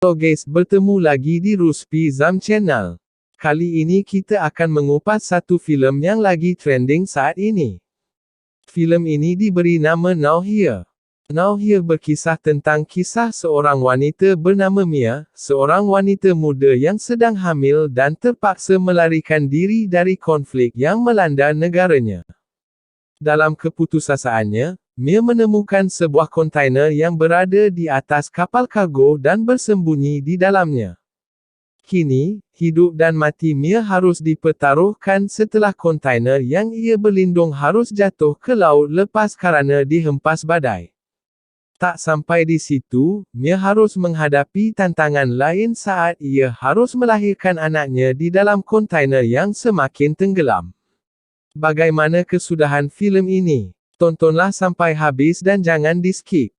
Halo guys, bertemu lagi di Ruspi Zam Channel. Kali ini kita akan mengupas satu filem yang lagi trending saat ini. Filem ini diberi nama Now Here. Now Here berkisah tentang kisah seorang wanita bernama Mia, seorang wanita muda yang sedang hamil dan terpaksa melarikan diri dari konflik yang melanda negaranya. Dalam keputusasanya, Mia menemukan sebuah kontainer yang berada di atas kapal kargo dan bersembunyi di dalamnya. Kini, hidup dan mati Mia harus dipertaruhkan setelah kontainer yang ia berlindung harus jatuh ke laut lepas kerana dihempas badai. Tak sampai di situ, Mia harus menghadapi tantangan lain saat ia harus melahirkan anaknya di dalam kontainer yang semakin tenggelam. Bagaimana kesudahan filem ini? Tontonlah sampai habis dan jangan di-skip.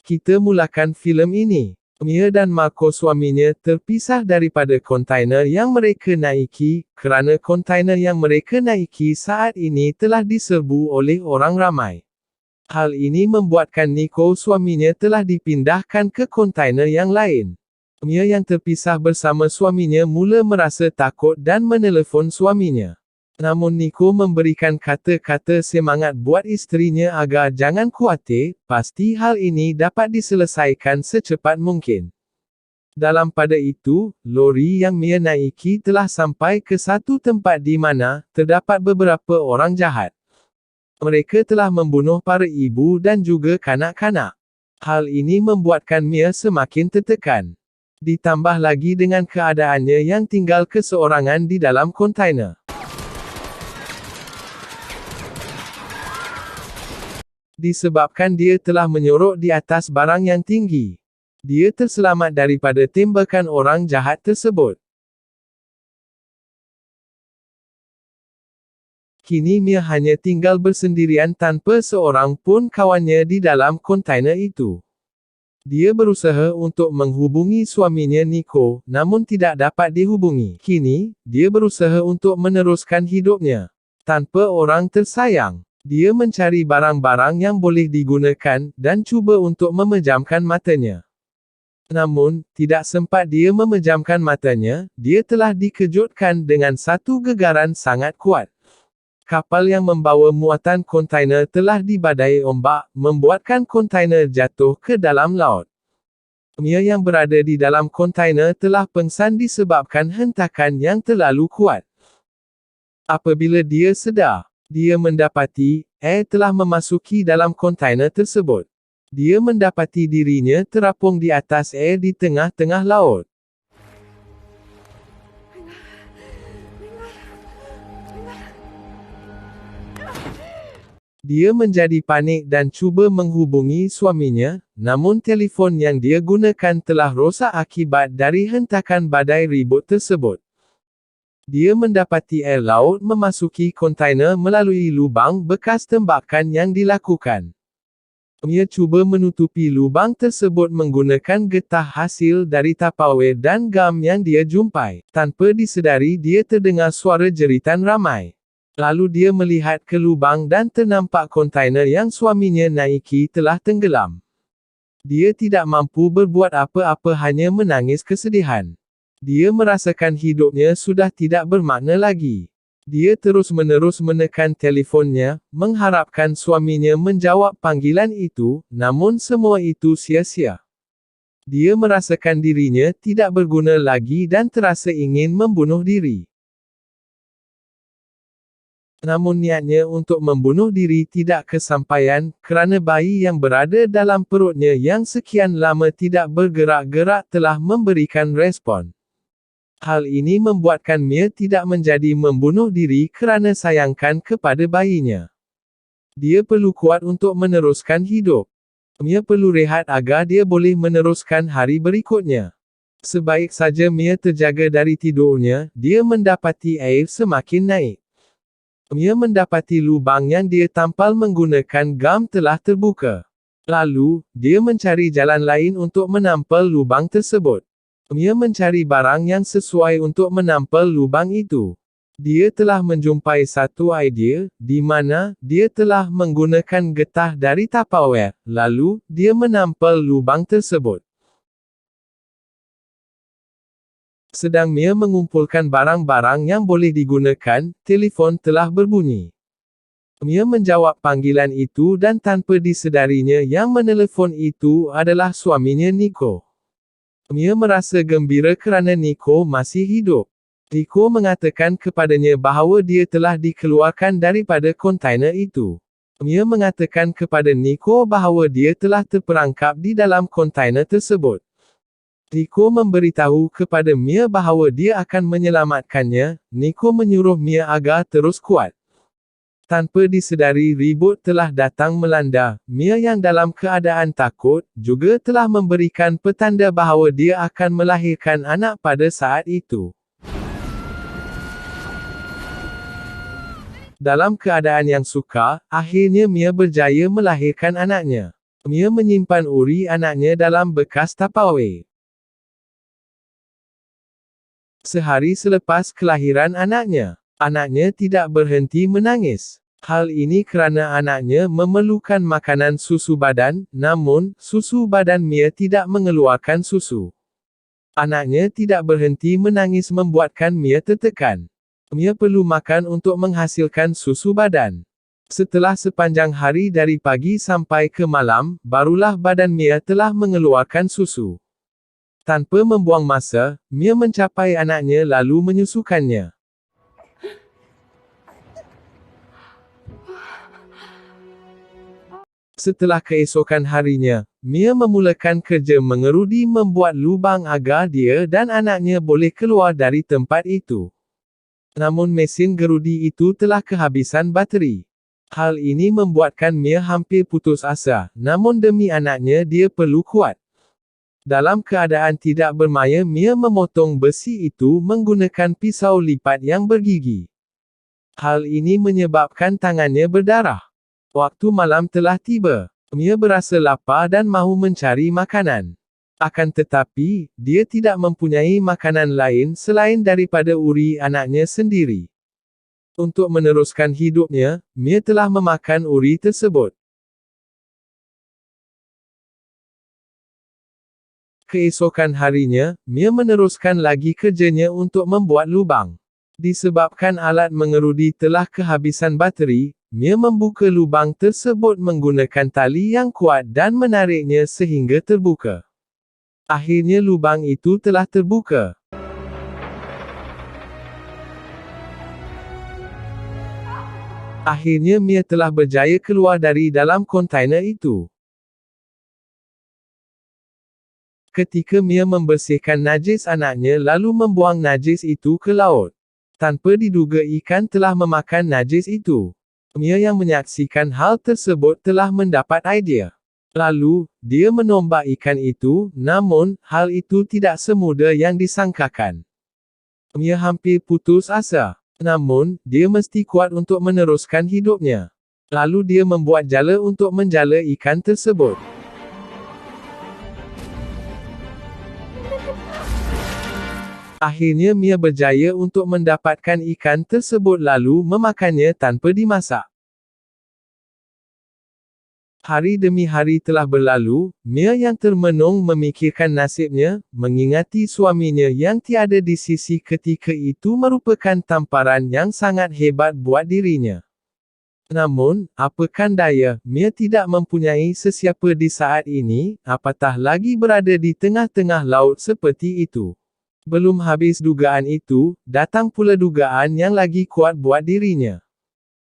Kita mulakan filem ini. Mia dan Marco suaminya terpisah daripada kontainer yang mereka naiki, kerana kontainer yang mereka naiki saat ini telah diserbu oleh orang ramai. Hal ini membuatkan Nico suaminya telah dipindahkan ke kontainer yang lain. Mia yang terpisah bersama suaminya mula merasa takut dan menelefon suaminya. Namun Nico memberikan kata-kata semangat buat isterinya agar jangan khawatir, pasti hal ini dapat diselesaikan secepat mungkin. Dalam pada itu, lori yang Mia naiki telah sampai ke satu tempat di mana terdapat beberapa orang jahat. Mereka telah membunuh para ibu dan juga kanak-kanak. Hal ini membuatkan Mia semakin tertekan. Ditambah lagi dengan keadaannya yang tinggal keseorangan di dalam kontainer. Disebabkan dia telah menyorok di atas barang yang tinggi. Dia terselamat daripada tembakan orang jahat tersebut. Kini Mia hanya tinggal bersendirian tanpa seorang pun kawannya di dalam kontainer itu. Dia berusaha untuk menghubungi suaminya Nico, namun tidak dapat dihubungi. Kini, dia berusaha untuk meneruskan hidupnya. Tanpa orang tersayang, dia mencari barang-barang yang boleh digunakan, dan cuba untuk memejamkan matanya. Namun, tidak sempat dia memejamkan matanya, dia telah dikejutkan dengan satu gegaran sangat kuat. Kapal yang membawa muatan kontainer telah dibadai ombak, membuatkan kontainer jatuh ke dalam laut. Mia yang berada di dalam kontainer telah pengsan disebabkan hentakan yang terlalu kuat. Apabila dia sedar, dia mendapati, air telah memasuki dalam kontainer tersebut. Dia mendapati dirinya terapung di atas air di tengah-tengah laut. Dia menjadi panik dan cuba menghubungi suaminya, namun telefon yang dia gunakan telah rosak akibat dari hentakan badai ribut tersebut. Dia mendapati air laut memasuki kontainer melalui lubang bekas tembakan yang dilakukan. Mia cuba menutupi lubang tersebut menggunakan getah hasil dari Tupperware dan gam yang dia jumpai. Tanpa disedari dia terdengar suara jeritan ramai. Lalu dia melihat ke lubang dan ternampak kontainer yang suaminya naiki telah tenggelam. Dia tidak mampu berbuat apa-apa hanya menangis kesedihan. Dia merasakan hidupnya sudah tidak bermakna lagi. Dia terus-menerus menekan telefonnya, mengharapkan suaminya menjawab panggilan itu, namun semua itu sia-sia. Dia merasakan dirinya tidak berguna lagi dan terasa ingin membunuh diri. Namun niatnya untuk membunuh diri tidak kesampaian, kerana bayi yang berada dalam perutnya yang sekian lama tidak bergerak-gerak telah memberikan respon. Hal ini membuatkan Mia tidak menjadi membunuh diri kerana sayangkan kepada bayinya. Dia perlu kuat untuk meneruskan hidup. Mia perlu rehat agar dia boleh meneruskan hari berikutnya. Sebaik saja Mia terjaga dari tidurnya, dia mendapati air semakin naik. Mia mendapati lubang yang dia tampal menggunakan gam telah terbuka. Lalu, dia mencari jalan lain untuk menampal lubang tersebut. Mia mencari barang yang sesuai untuk menampal lubang itu. Dia telah menjumpai satu idea, di mana dia telah menggunakan getah dari Tupperware, lalu dia menampal lubang tersebut. Sedang Mia mengumpulkan barang-barang yang boleh digunakan, telefon telah berbunyi. Mia menjawab panggilan itu dan tanpa disedarinya yang menelefon itu adalah suaminya Nico. Mia merasa gembira kerana Nico masih hidup. Nico mengatakan kepadanya bahawa dia telah dikeluarkan daripada kontainer itu. Mia mengatakan kepada Nico bahawa dia telah terperangkap di dalam kontainer tersebut. Nico memberitahu kepada Mia bahawa dia akan menyelamatkannya. Nico menyuruh Mia agar terus kuat. Tanpa disedari ribut telah datang melanda, Mia yang dalam keadaan takut, juga telah memberikan petanda bahawa dia akan melahirkan anak pada saat itu. Dalam keadaan yang sukar, akhirnya Mia berjaya melahirkan anaknya. Mia menyimpan uri anaknya dalam bekas Tupperware. Sehari selepas kelahiran anaknya, anaknya tidak berhenti menangis. Hal ini kerana anaknya memerlukan makanan susu badan, namun, susu badan Mia tidak mengeluarkan susu. Anaknya tidak berhenti menangis membuatkan Mia tertekan. Mia perlu makan untuk menghasilkan susu badan. Setelah sepanjang hari dari pagi sampai ke malam, barulah badan Mia telah mengeluarkan susu. Tanpa membuang masa, Mia mencapai anaknya lalu menyusukannya. Setelah keesokan harinya, Mia memulakan kerja mengerudi membuat lubang agar dia dan anaknya boleh keluar dari tempat itu. Namun mesin gerudi itu telah kehabisan bateri. Hal ini membuatkan Mia hampir putus asa, namun demi anaknya dia perlu kuat. Dalam keadaan tidak bermaya Mia memotong besi itu menggunakan pisau lipat yang bergigi. Hal ini menyebabkan tangannya berdarah. Waktu malam telah tiba. Mia berasa lapar dan mahu mencari makanan. Akan tetapi, dia tidak mempunyai makanan lain selain daripada uri anaknya sendiri. Untuk meneruskan hidupnya, Mia telah memakan uri tersebut. Keesokan harinya, Mia meneruskan lagi kerjanya untuk membuat lubang. Disebabkan alat mengerudi telah kehabisan bateri, Mia membuka lubang tersebut menggunakan tali yang kuat dan menariknya sehingga terbuka. Akhirnya lubang itu telah terbuka. Akhirnya Mia telah berjaya keluar dari dalam kontainer itu. Ketika Mia membersihkan najis anaknya lalu membuang najis itu ke laut. Tanpa diduga ikan telah memakan najis itu. Mia yang menyaksikan hal tersebut telah mendapat idea. Lalu, dia menombak ikan itu, namun, hal itu tidak semudah yang disangkakan. Mia hampir putus asa. Namun, dia mesti kuat untuk meneruskan hidupnya. Lalu dia membuat jala untuk menjala ikan tersebut. Akhirnya Mia berjaya untuk mendapatkan ikan tersebut lalu memakannya tanpa dimasak. Hari demi hari telah berlalu, Mia yang termenung memikirkan nasibnya, mengingati suaminya yang tiada di sisi ketika itu merupakan tamparan yang sangat hebat buat dirinya. Namun, apakan daya, Mia tidak mempunyai sesiapa di saat ini, apatah lagi berada di tengah-tengah laut seperti itu. Belum habis dugaan itu, datang pula dugaan yang lagi kuat buat dirinya.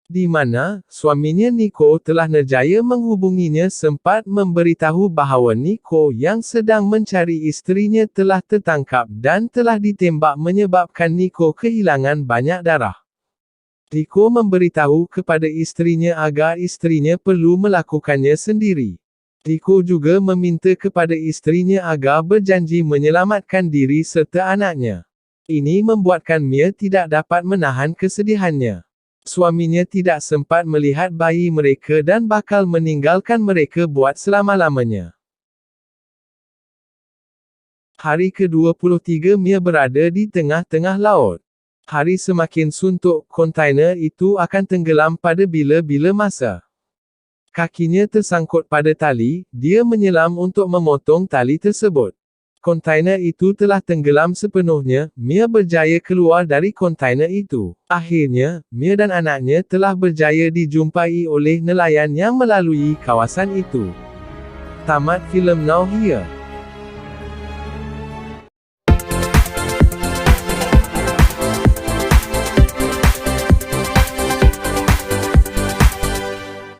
Di mana, suaminya Nico telah nerjaya menghubunginya sempat memberitahu bahawa Nico yang sedang mencari isterinya telah tertangkap dan telah ditembak menyebabkan Nico kehilangan banyak darah. Nico memberitahu kepada isterinya agar isterinya perlu melakukannya sendiri. Nico juga meminta kepada isterinya agar berjanji menyelamatkan diri serta anaknya. Ini membuatkan Mia tidak dapat menahan kesedihannya. Suaminya tidak sempat melihat bayi mereka dan bakal meninggalkan mereka buat selama-lamanya. Hari ke-23 Mia berada di tengah-tengah laut. Hari semakin suntuk, kontainer itu akan tenggelam pada bila-bila masa. Kakinya tersangkut pada tali, dia menyelam untuk memotong tali tersebut. Kontainer itu telah tenggelam sepenuhnya, Mia berjaya keluar dari kontainer itu. Akhirnya, Mia dan anaknya telah berjaya dijumpai oleh nelayan yang melalui kawasan itu. Tamat filem Now Here.